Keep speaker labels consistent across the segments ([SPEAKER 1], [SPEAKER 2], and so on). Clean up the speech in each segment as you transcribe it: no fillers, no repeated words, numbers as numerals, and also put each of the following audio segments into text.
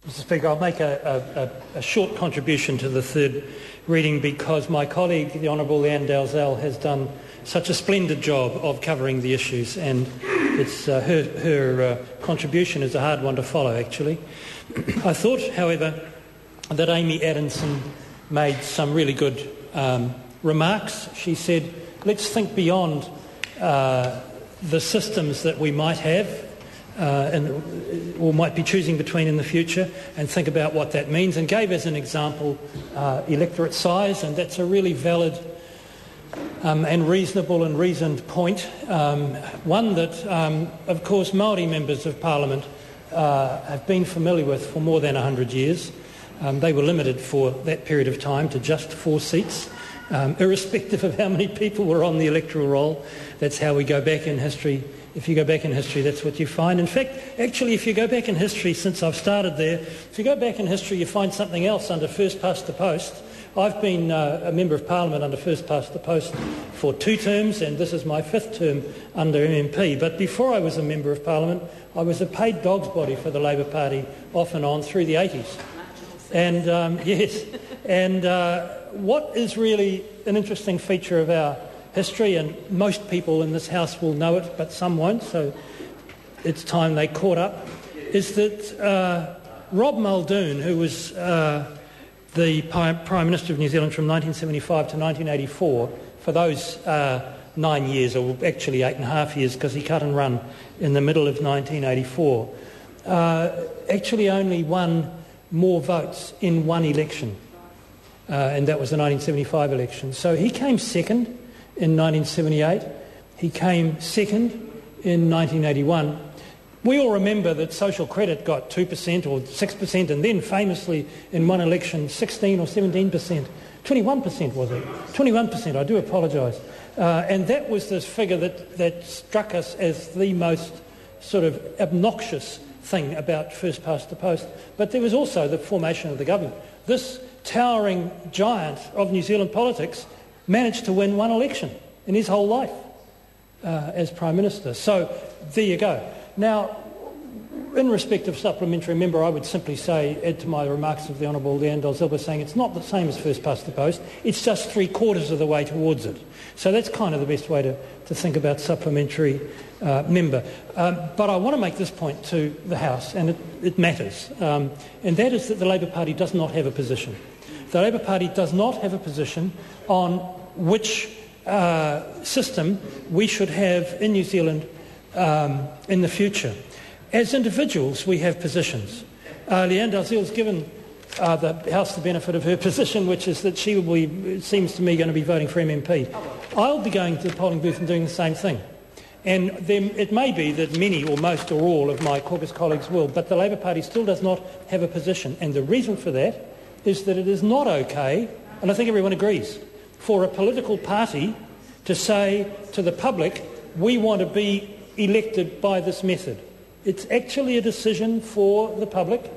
[SPEAKER 1] Mr Speaker, I'll make a short contribution to the third reading because my colleague, the Honourable Leanne Dalzell, has done such a splendid job of covering the issues, and it's her contribution is a hard one to follow, actually. I thought, however, that Amy Adamson made some really good remarks. She said, let's think beyond the systems that we might have or might be choosing between in the future, and think about what that means, and gave as an example electorate size, and that's a really valid and reasonable and reasoned point. One that, of course, Māori members of Parliament have been familiar with for more than 100 years. They were limited for that period of time to just 4 seats, irrespective of how many people were on the electoral roll. That's how we go back in history. If you go back in history, that's what you find. In fact, actually, if you go back in history, since I've started there, if you go back in history, you find something else under first past the post. I've been a Member of Parliament under first past the post for 2 terms, and this is my 5th term under MMP. But before I was a Member of Parliament, I was a paid dog's body for the Labour Party off and on through the 80s. And yes, and what is really an interesting feature of our history, and most people in this House will know it, but some won't, so it's time they caught up, is that Rob Muldoon, who was the Prime Minister of New Zealand from 1975 to 1984, for those 9 years, or actually 8.5 years, because he cut and run in the middle of 1984, actually only won more votes in one election, and that was the 1975 election. So he came second in 1978, he came second in 1981. We all remember that Social Credit got 2% or 6%, and then famously in one election 16 or 17%. 21% was it? 21%, I do apologise. And that was this figure that struck us as the most sort of obnoxious thing about first past the post. But there was also the formation of the government. This towering giant of New Zealand politics managed to win one election in his whole life as Prime Minister. So there you go. Now, in respect of supplementary member, I would simply say, add to my remarks of the Honourable Leanne Dalzell by saying it's not the same as first past the post, it's just 3/4 of the way towards it. So that's kind of the best way to think about supplementary member. But I want to make this point to the House, and it matters, and that is that the Labour Party does not have a position. The Labour Party does not have a position on which system we should have in New Zealand in the future. As individuals, we have positions. Leanne Dalzell's given the House the benefit of her position, which is that she will be, it seems to me, going to be voting for MMP. I'll be going to the polling booth and doing the same thing. And then it may be that many or most or all of my caucus colleagues will, but the Labour Party still does not have a position. And the reason for that is that it is not okay, and I think everyone agrees, for a political party to say to the public, we want to be elected by this method. It's actually a decision for the public,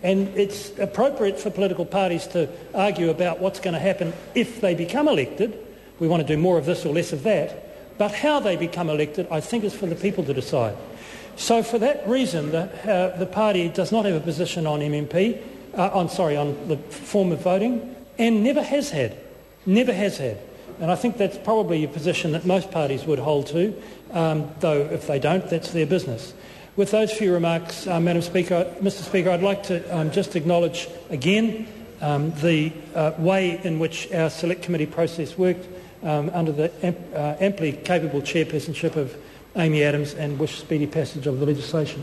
[SPEAKER 1] and it's appropriate for political parties to argue about what's going to happen if they become elected. We want to do more of this or less of that. But how they become elected, I think, is for the people to decide. So for that reason, the party does not have a position on MMP, on the form of voting, and never has had. Never has had. And I think that's probably a position that most parties would hold to, though if they don't, that's their business. With those few remarks, Mr. Speaker, I'd like to just acknowledge again the way in which our select committee process worked under the amply capable chairpersonship of Amy Adams, and wish speedy passage of the legislation.